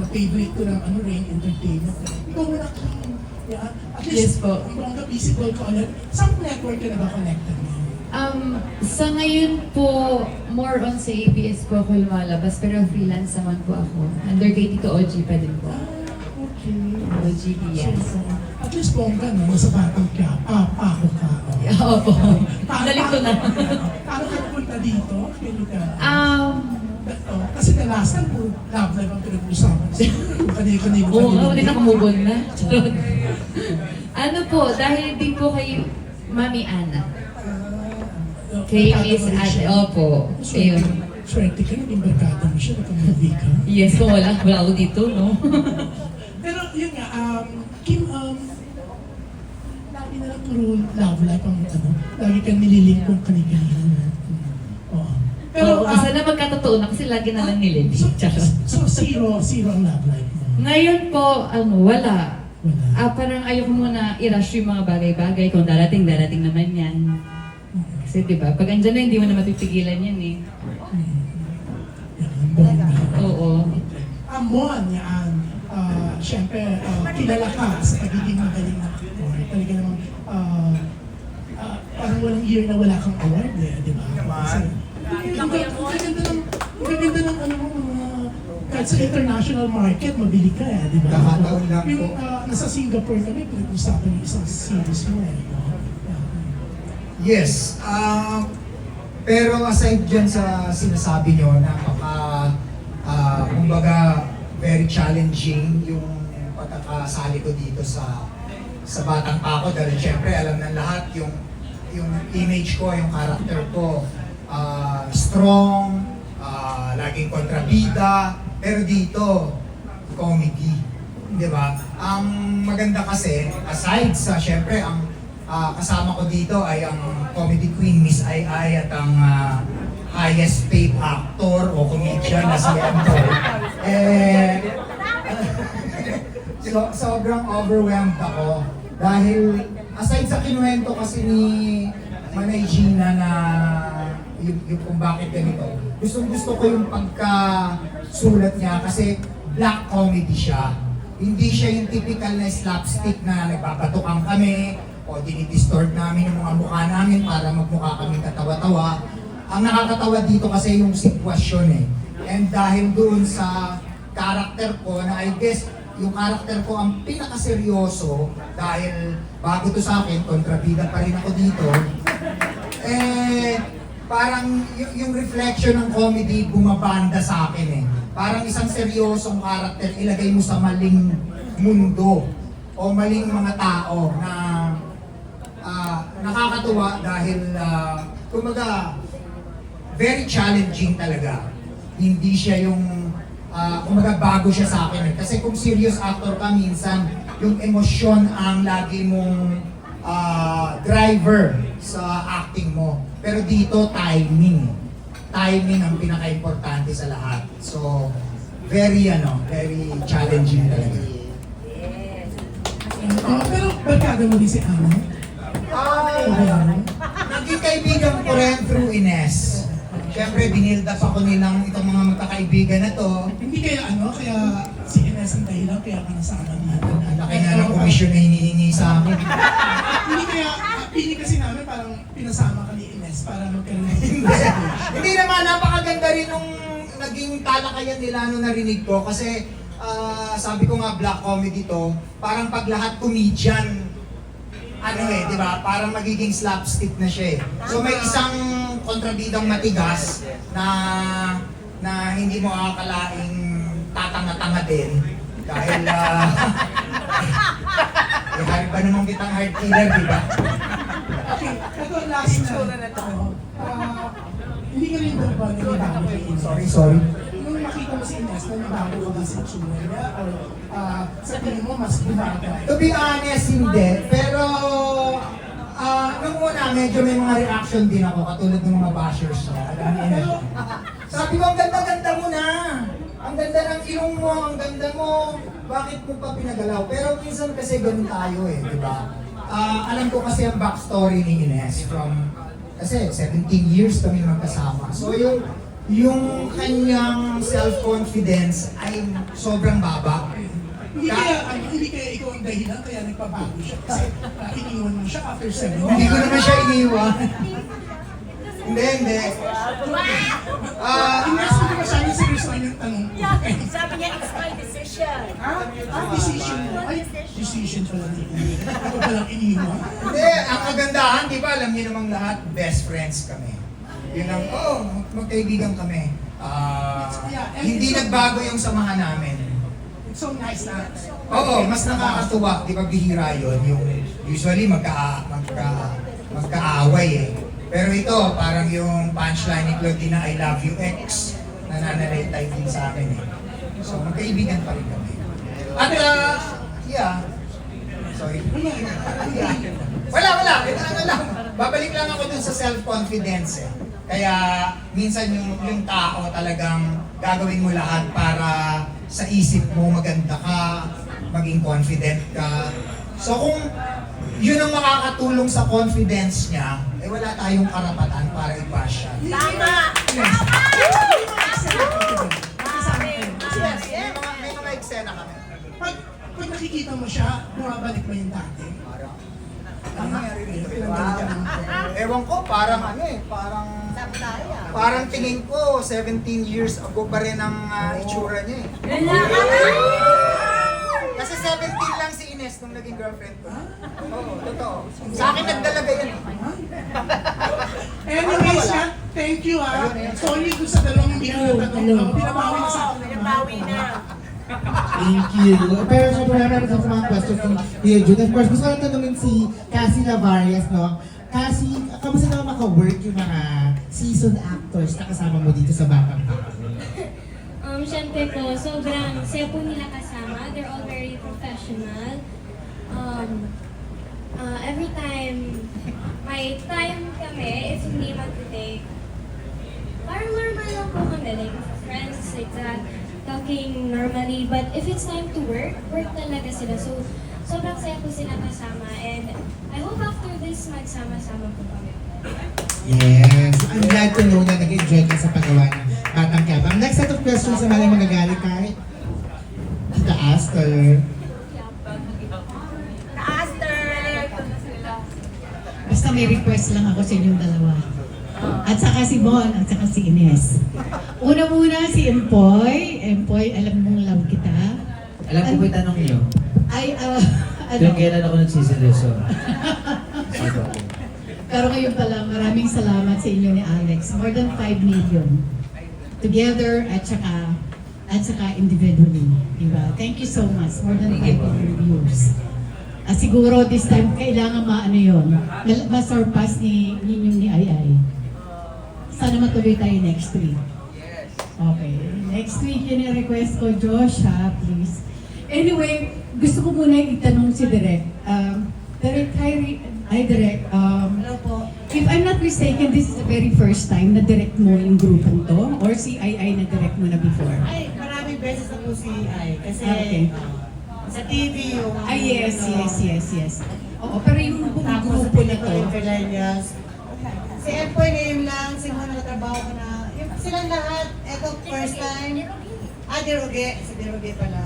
favorite ko ng Rain Entertainment. Ikaw mo na, Kim. Yeah. At Yes least, po. ikaw ang ka-visible ko ulit. Saan network ka na ba connected ngayon? Sa ngayon po, more on sa ABS po ako lumalabas, pero freelance naman po ako. Under kay Tito OG pa din po. Okay. OG, yes. So, at least bongga, no? Nasa batang ka, pako ka. Opo. Dali ko na. Paano ka punta dito? Kailan ka? Kasi kalasan po, love life ang pinag-usapan. Kanina-kanina. Oo nga, ulit nakamove on na. Ano po, dahil din po kay Mami Ana. Kay Miss Ate, opo. Ayun. Swerte ka, naging barkada mo siya, nagka-movie ka. Yes po, wala ako dito, no? Pero yun nga, Kim, lagi na lang puro love life ang lagi kang nililingkong kanina-kanina. Oo. Pero, sana magkatotoo na kasi lagi na lang nilibig. So, zero ang love life mo? Ngayon po, wala. Wala. Parang ayoko muna i-rush yung mga bagay-bagay. Kung darating naman yan. Kasi diba, pag andyan na, hindi mo na mapipigilan yan eh. Oo. Amon, yan. Siyempre, kilala ka sa pagiging magaling na actor. Talaga namang, parang walang year na wala kang award eh, di ba? Kasi, ang gaganda ng kahit sa international market, mabili ka eh, di ba? Nakataon lang po. Yung nasa Singapore kami, pinag-usapan yung isang series mo eh. Yes. Pero aside dyan sa sinasabi nyo, kumbaga, very challenging yung pagkakasali ko dito sa Batang Pako dahil syempre alam ng lahat yung image ko, yung character ko, strong, laging kontrabida, pero dito, comedy. Di ba? Ang maganda kasi, aside sa syempre, ang kasama ko dito ay ang comedy queen Miss Ai Ai at ang highest paid actor o comedian na si Anton. Sobrang overwhelmed ako dahil aside sa kinuwento kasi ni Manay Gina na yung kung bakit ganito, gusto ko yung pagkasulat niya kasi black comedy siya. Hindi siya yung typical na slapstick na nagpapatukan kami o dinidistort namin yung mga mukha namin para magmukha kami katawa-tawa. Ang nakakatawa dito kasi yung sitwasyon eh. And dahil doon sa character ko na I guess yung character ko ang pinakaseryoso dahil bago to sa akin, kontrabida pa rin ako dito. Parang yung reflection ng comedy bumabanda sa akin eh. Parang isang seryosong character ilagay mo sa maling mundo o maling mga tao na nakakatuwa dahil kumbaga very challenging talaga. Hindi siya yung kumbaga bago siya sa akin. Kasi kung serious actor ka minsan, yung emosyon ang lagi mong driver sa acting mo. Pero dito, timing. Timing ang pinaka-importante sa lahat. So, very challenging talaga. Pero barkada mo din si Ana? Naging kaibigan ko rin through Ines. Siyempre, binild up ako nilang itong mga magkakaibigan na to. Hindi kaya kaya si Ines ang dahilan, kaya ka nasama dito. Laki nga ng komisyon na hinihingi sa akin. Hindi kaya, pili kasi namin parang pinasama ka ni Ines para magkaroon ng Hindi naman, napakaganda rin nung naging talakayan nila nung narinig ko. Kasi sabi ko nga, black comedy to, parang pag lahat comedian, di ba? Parang magiging slapstick na siya eh. So may isang kontrabidang matigas na hindi mo akalaing tatanga-tanga din. Dahil, hari pa naman kitang heart killer, di ba? Okay, ito last na ito. Hindi ka rin ba nanibago kay Ines? Sorry. Nung makita mo si Ines, nanibago ka ba sa tsura niya? O sa tingin mo, mas bumaga? To be honest, hindi. Pero, nung una, medyo may mga reaction din ako, katulad ng mga bashers niya. Sabi ko, ang ganda-ganda mo na. Ang ganda ng ilong mo, ang ganda mo. Bakit mo pa pinagalaw? Pero minsan kasi ganun tayo eh, di ba? Alam ko kasi ang backstory ni Ines from, kasi 17 years kami magkasama. So yung yung kanyang self-confidence ay sobrang baba. Hindi kaya ikaw ang dahilan kaya nagpabago siya. Kasi iniwan mo siya after 7 Hindi ko naman siya iniwan. Hindi. Ines, hindi masyadong seryosoin yung tanong ko. Sabi niya, it's my decision. Decision mo. Ay, decision pala ni Ines. Ako palang iniwan. Hindi, ang kagandahan, di ba, alam niyo namang lahat, best friends kami. Yun ang, magkaibigan kami. Hindi nagbago yung samahan namin. It's so nice na. Oo, mas nakakatuwa, di ba bihira yun, yung usually magkaaway eh. Pero ito, parang yung punchline ni Claudine na I love you X, nananalay tayo din sa akin eh. So magkaibigan pa rin kami. At sorry. Wala. Ito ano lang. Babalik lang ako dun sa self-confidence eh. Kaya minsan yung tao talagang gagawin mo lahat para sa isip mo maganda ka, maging confident ka. So kung yun ang makakatulong sa confidence niya, eh wala tayong karapatan para i-bash siya. Tama! May mga eksena kami. Pag nakikita mo siya, bumabalik mo yung dati. Ano nangyari dito? Ewan ko, parang parang tingin ko 17 years ago pa rin ang itsura niya eh. Kasi 17 lang si Ines nung naging girlfriend ko. Oo, totoo. Sa akin nagdalaga yan. Anyways, thank you Sorry doon sa dalawang hindi ko natanong. Pinabawi na sa akin. Nabawi na. Thank you. Pero syempre meron sa mga questions ni Kuya Jun. Of course, gusto ko tanungin si Cassie Lavarias, no? Cassie, kamusta naman maka-work yung mga seasoned actors na kasama mo dito sa Batang Tao? Siyempre po, sobrang saya po nila kasama. They're all very professional. Every time, may time kami, if hindi mag-take, parang normal lang po kami, like friends, like that, talking normally. But if it's time to work, work talaga sila. So, sobrang saya po sila kasama. And I hope after this, magsama-sama po kami. Yes. I'm glad to know na nag-enjoy ka sa paggawa ng Batang Quiapo. Ang next set of questions naman ay magagaling kay Tita Aster. Basta may request lang ako sa inyong dalawa. At saka si Bon, at saka si Ines. Una-muna si Empoy. Empoy, alam mong love kita. Alam ko ba yung tanong niyo? Ay, Yung kailan ako nagsiseryoso. Pero ngayon pala, maraming salamat sa inyo ni Alex. More than 5 million. Together at saka individually. Diba? Thank you so much. More than 5 million views. Siguro this time, kailangan maano yun. Ma-surpass ninyo ni Ai. Sana matuloy tayo next week. Okay. Next week, yun yung request ko, Josh, please. Anyway, gusto ko muna itanong si Direk. Direk, Direk. Hello po. If I'm not mistaken, this is the very first time na direct mo yung grupong to? Or si Ai na direct mo na before? Ay, maraming beses na po si Ai. Kasi Okay. sa TV yung... Yes. Oo, pero yung buong Tapos sa grupo na to, yung Fidelias. Si Empoy ngayon lang, simula na trabaho ko na. Yung silang lahat, eto first time. Deroge, si Deroge pala.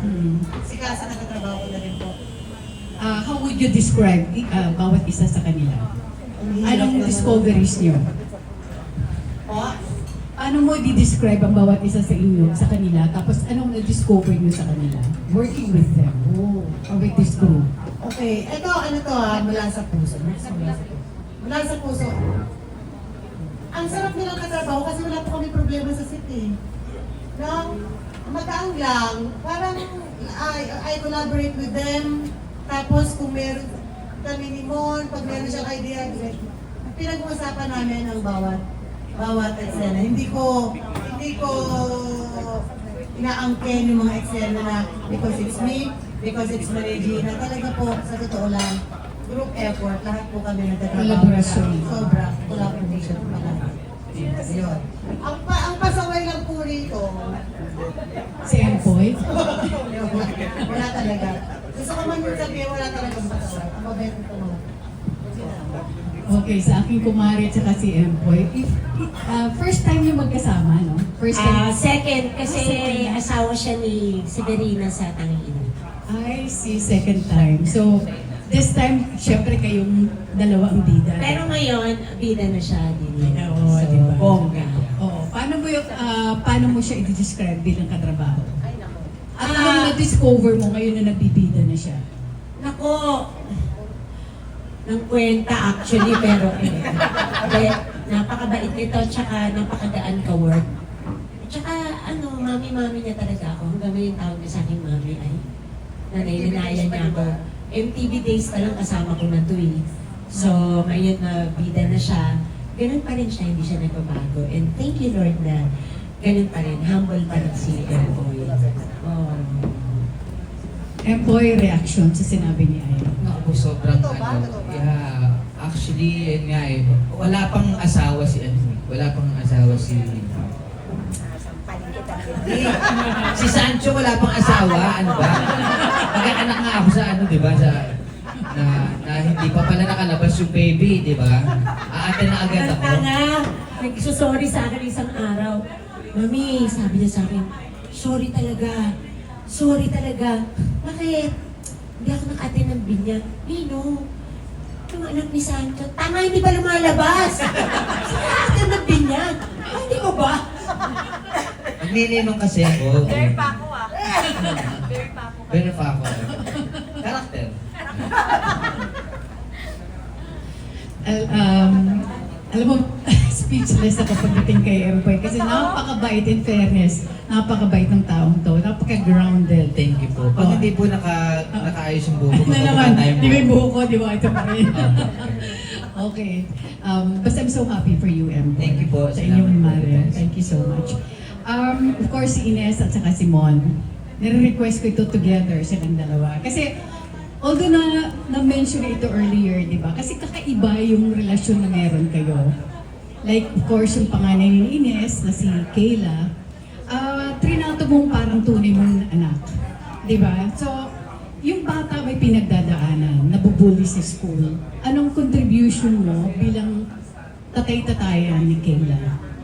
Si Casa nakatrabaho ko na rin po. how would you describe bawat isa sa kanila? Anong discoveries nyo? O, Ano mo di-describe ang bawat isa sa inyo, sa kanila? Tapos anong na-discover nyo sa kanila? Working with them. Or with this group. okay, eto ano to mula sa puso. Mula sa puso. Ang sarap nilang katrabaho kasi wala po kami problema sa city. No? Magaan lang. Parang I collaborate with them. Tapos kung meron kami ni Mon, pag meron siyang idea, pinag-uusapan namin ang bawat eksena. Hindi ko inaangkin yung mga eksena na because it's me, because it's Marigina. Talaga po, sa totoo lang, group effort, lahat po kami nagtatrabaho. Collaboration. Sobra, collaboration po lahat. Yun. Ang pasaway lang po rito, Si Empoy? wala talaga. Gusto ko man yung sabihin, wala talagang pasaway. Ang mabait ko naman. Okay, sa aking kumari at saka si Empoy. First time yung magkasama, no? First time. Second, kasi asawa siya ni Severina sa Tangiina. I see, second time. So, this time, syempre kayong dalawa ang bida. Pero ngayon, bida na siya din. Oo, So, di ba? bongga. Oo. Paano mo siya i-describe bilang katrabaho? At ano na-discover mo ngayon na nagbibida na siya? Nako, ng kwenta actually, pero napakabait nito, tsaka napakagaan ka-work. Tsaka mami-mami niya talaga ako. Hanggang ngayon tawag niya sa akin, mami, ay nanay-nanayan niya ako. MTV Days pa lang kasama ko na to eh. So, ngayon na bida na siya, ganun pa rin siya, hindi siya nagbabago. And thank you Lord na ganun pa rin, humble pa rin si Empoy. Oh. Empoy reaction sa sinabi ni Aya. Ako sobrang yeah, actually, yun nga eh. Wala pang asawa si Wala pang asawa si... Si Sancho wala pang asawa, ano ba? Mag-anak nga ako sa di ba? Na hindi pa pala nakalabas yung baby, di ba? Aate na agad ako. Kanta nga, nagsusorry sa akin isang araw. Mami, sabi niya sa akin, sorry talaga. Sorry talaga. Bakit? Hindi ako naka-attend ng binyag. Nino, yung anak ni Sancho, tama hindi pa lumalabas. Naka-attend ng binyag. Ay, hindi ko ba? Nagnininong kasi ako. Very pa ako ah. Pero pa ako. Karakter. Alam mo, speechless ako pagdating kay Empoy kasi napakabait, in fairness, napakabait ng taong to, napaka-grounded. Thank you po. Pag hindi po nakaayos yung buhok ko, Na naman, tayo di ba yung buhok ko, di ba? Ito pa rin. Okay. Basta I'm so happy for you, Empoy. Thank you po. Sa inyong Salamat po, mare. guys. Thank you so much. Of course, si Ines at saka si Mon, nire-request ko ito together, silang dalawa. Kasi, although na-mention ito earlier, di ba? Kasi kakaiba yung relasyon na meron kayo. Like, of course, yung panganay ni Ines na si Kayla, trinato mong parang tunay mong anak. Di ba? So, yung bata may pinagdadaanan, nabubuli sa school. Anong contribution mo bilang tatay-tatayan ni Kayla?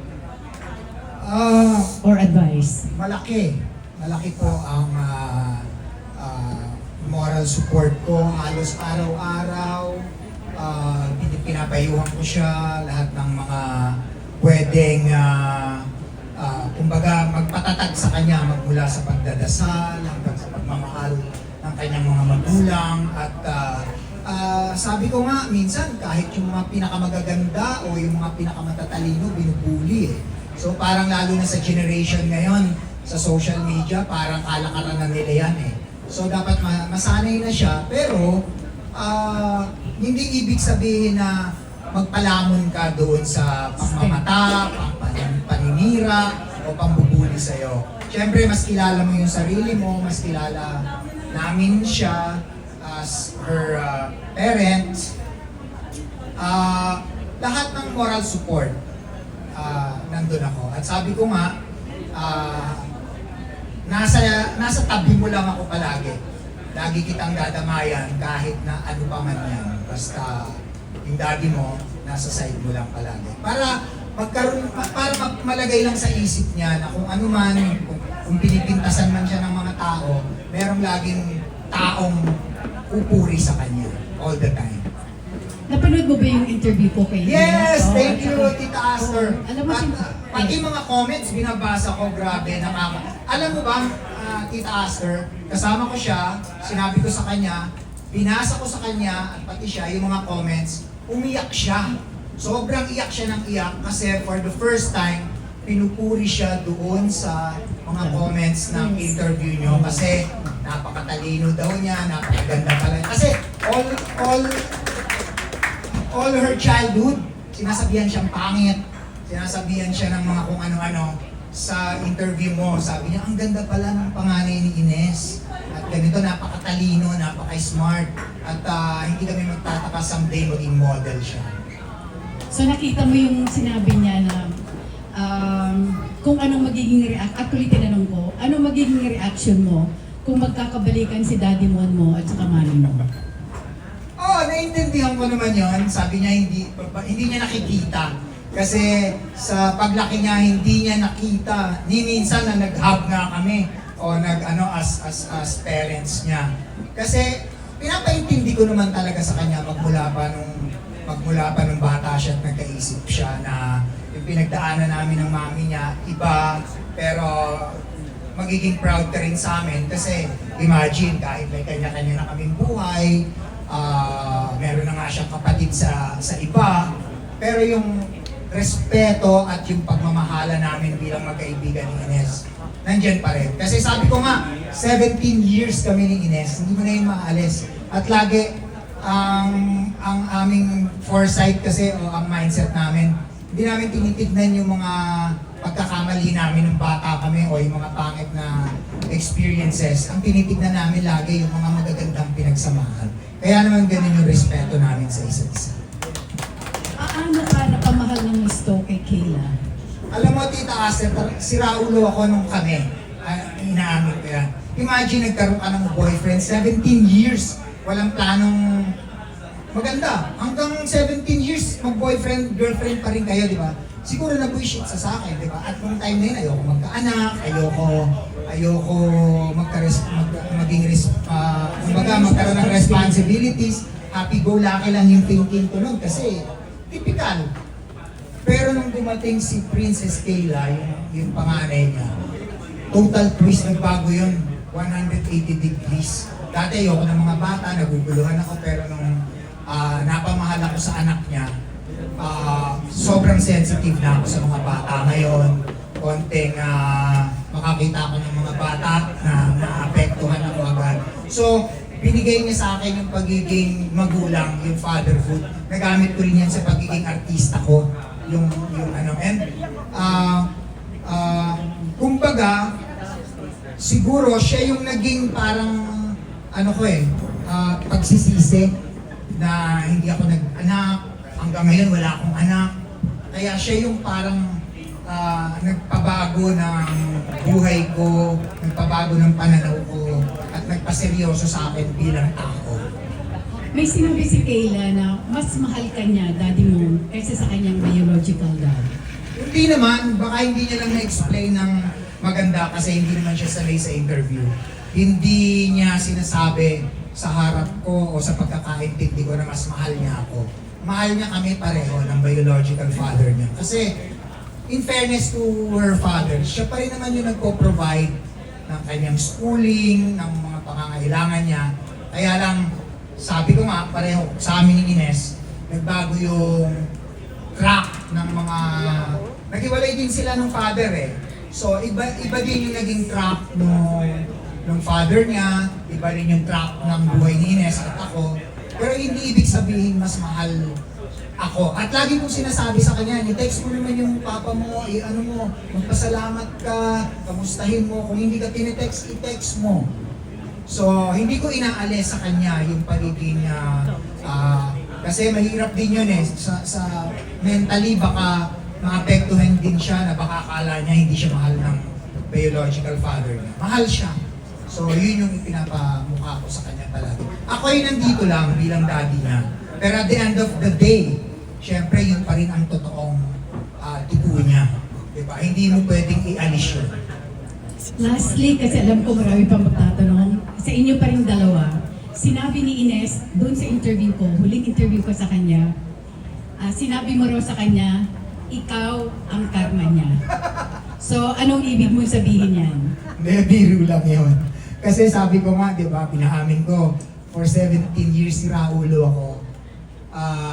Or advice? Malaki. Malaki po ang moral support ko. Halos araw-araw, pinapayuhan ko siya lahat ng mga pwedeng kumbaga magpatatag sa kanya magmula sa pagdadasal hanggang sa pagmamahal ng kanyang mga magulang at sabi ko nga minsan kahit yung mga pinakamagaganda o yung mga pinakamatatalino binubuli eh. So parang lalo na sa generation ngayon sa social media parang kalakaran na nila yan eh. So dapat masanay na siya pero hindi ibig sabihin na magpalamon ka doon sa pangmamata, paninira o pambubuli sa'yo. Siyempre mas kilala mo yung sarili mo, mas kilala namin siya as her parents. Lahat ng moral support nandun ako. At sabi ko nga, nasa tabi mo lang ako palagi. Lagi kitang dadamayan kahit na ano pa man yan. Basta yung daddy mo, nasa side mo lang palagi. Para malagay lang sa isip niya na kung ano man, kung pinipintasan man siya ng mga tao, merong laging taong pupuri sa kanya all the time. Napanood mo ba yung interview ko kay Yes! Ines? Thank you, Tita Aster. Alam mo, Pati mga comments, binabasa ko, grabe, Alam mo ba, Tita Aster, kasama ko siya, sinabi ko sa kanya, binasa ko sa kanya, at pati siya, yung mga comments, umiyak siya. Sobrang iyak siya ng iyak kasi for the first time, pinupuri siya doon sa mga comments ng interview nyo kasi napakatalino daw niya, napakaganda pala. Kasi all her childhood, sinasabihan siyang pangit, sinasabihan siya ng mga kung ano-ano. Sa interview mo, sabi niya, ang ganda pala ng panganay ni Ines. At ganito, napakatalino, napaka-smart. At hindi kami magtataka someday maging model siya. So nakita mo yung sinabi niya na kung anong magiging actually tinanong ko, anong magiging reaction mo kung magkakabalikan si daddy mo at saka mami mo? Oh, naiintindihan naintindihan ko naman yon. Sabi niya hindi niya nakikita. Kasi sa paglaki niya, hindi niya nakita. Ni minsan na nag-hub nga kami o as parents niya. Kasi pinapaintindi ko naman talaga sa kanya magmula pa nung bata siya at nagkaisip siya na yung pinagdaanan namin ng mami niya, iba, pero magiging proud ka rin sa amin kasi imagine kahit may kanya-kanya na kaming buhay, meron na nga siyang kapatid sa iba, pero yung respeto at yung pagmamahala namin bilang magkaibigan ni Ines, nandyan pa rin. Kasi sabi ko nga, 17 years kami ni Ines, hindi mo na yun maalis. At lagi, ang aming foresight kasi o ang mindset namin, hindi namin tinitignan yung mga pagkakamali namin ng bata kami o yung mga pangit na experiences. Ang tinitignan namin lagi yung mga magagandang pinagsamahan. Kaya naman ganun yung respeto namin sa isa't isa. Ano ka napamahal ng gusto kay Kayla? Alam mo, Tita Aster, siraulo ako nung kami. Inaamin ko yan. Imagine, nagkaroon ka ng boyfriend, 17 years, walang planong maganda. Hanggang 17 years, mag-boyfriend, girlfriend pa rin kayo, di ba? Siguro nag-wish it sa akin, di ba? At nung time na yun, ayoko magkaanak, ayoko magkaroon ng responsibilities. Happy-go-lucky lang yung thinking ko nun kasi typical. Pero nung dumating si Princess Kayla, yung panganay niya, total twist, nagbago yun, 180 degrees. Dati ayoko ng mga bata, naguguluhan ako, pero nung napamahal ako sa anak niya, sobrang sensitive na ako sa mga bata ngayon. Konting makakita ako ng mga bata na naapektuhan ako agad. So, binigay niya sa akin yung pagiging magulang, yung fatherhood. Nagamit ko rin yan sa pagiging artista ko. Kumbaga, siguro siya yung naging parang, pagsisisi na hindi ako nag-anak, hanggang ngayon wala akong anak. Kaya siya yung parang nagpabago ng buhay ko, nagpabago ng pananaw ko, at nagpaseryoso sa akin bilang tao. May sinabi si Kayla na mas mahal ka niya, daddy mo, kaysa sa kanyang biological dad. Hindi naman, baka hindi niya lang na-explain ng maganda kasi hindi naman siya sanay sa interview. Hindi niya sinasabi sa harap ko o sa pagkakaintindi ko na mas mahal niya ako. Mahal niya kami pareho ng biological father niya. Kasi in fairness to her father, siya pa rin naman yung nagpo-provide ng kanyang schooling, ng mga pangangailangan niya. Kaya lang, sabi ko nga, pareho sa amin ni Ines, nagbago yung track ng mga... Naghiwalay din sila ng father eh. So, iba din yung naging track ng father niya, iba rin yung track ng buhay ni Ines at ako. Pero hindi ibig sabihin mas mahal ako. At lagi kong sinasabi sa kanya, i-text mo naman yung papa mo, magpasalamat ka, kamustahin mo. Kung hindi ka tinitext, i-text mo. So, hindi ko inaalis sa kanya yung pagiging, kasi mahirap din yun eh. Sa mentally, baka maapektuhan din siya na baka akala niya hindi siya mahal ng biological father niya. Mahal siya. So, yun yung ipinapamukha ko sa kanya talaga. Ako ay nandito lang bilang daddy niya. Pero at the end of the day, syempre yun pa rin ang totoong dugo niya. Diba? Hindi mo pwedeng i-alis yun. Lastly, kasi alam ko marami pang magtatanong, sa inyo pa rin dalawa, sinabi ni Ines, doon sa interview ko, huling interview ko sa kanya, sinabi mo raw sa kanya, ikaw ang karma niya. So, anong ibig mong sabihin yan? Hindi, biro lang yun. Kasi sabi ko nga, di ba, pinaamin ko, for 17 years siraulo ako.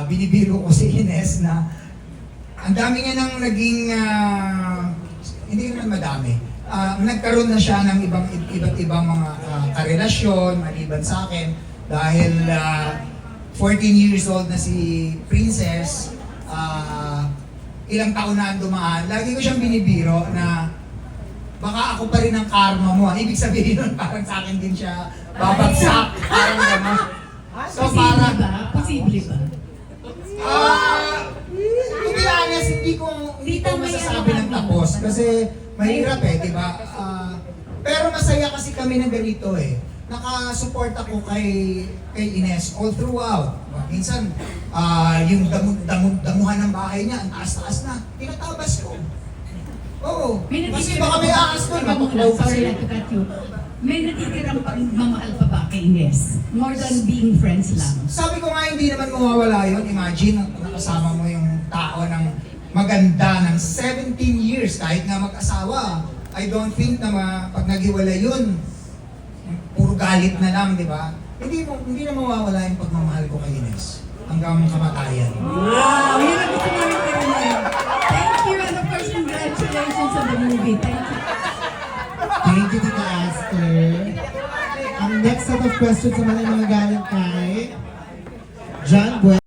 Binibiro ko si Ines na ang dami niya nang naging, hindi naman madami. Nagkaroon na siya ng iba't ibang mga karelasyon, maliban sa akin, dahil 14 years old na si Princess, ilang taon na ang dumaan, lagi ko siyang binibiro na baka ako pa rin ang karma mo. Ibig sabihin nun, parang sa akin din siya babagsak. Parang gano'n. So Posible ba? Posible ba? To be honest, hindi ko masasabi ng tapos kasi mahirap eh, di ba? Pero masaya kasi kami na ganito eh. nakasupport ako kay Ines all throughout. Minsan, yung damuhan ng bahay niya, ang taas-taas na, tinatabas ko. Oo, kasi baka may aas doon, matuklaw pa Sorry sila. to cut you. May natitirang pagmamahal pa ba kay Ines? More than being friends lang. Sabi ko nga, hindi naman mawawala yun. Imagine, nakasama mo yung tao ng maganda ng 17 years, kahit nga mag-asawa. I don't think na pag naghiwalay yun, puro galit na lang, di ba? Hindi na mawawala yung pagmamahal ko kay Ines hanggang kamatayan. Wow! Yun ang gusto namin karinig. Thank you and of course, congratulations on the movie. Thank you. Thank you, Tita Aster. Ang next set of questions naman ay mga galing kay John Buena.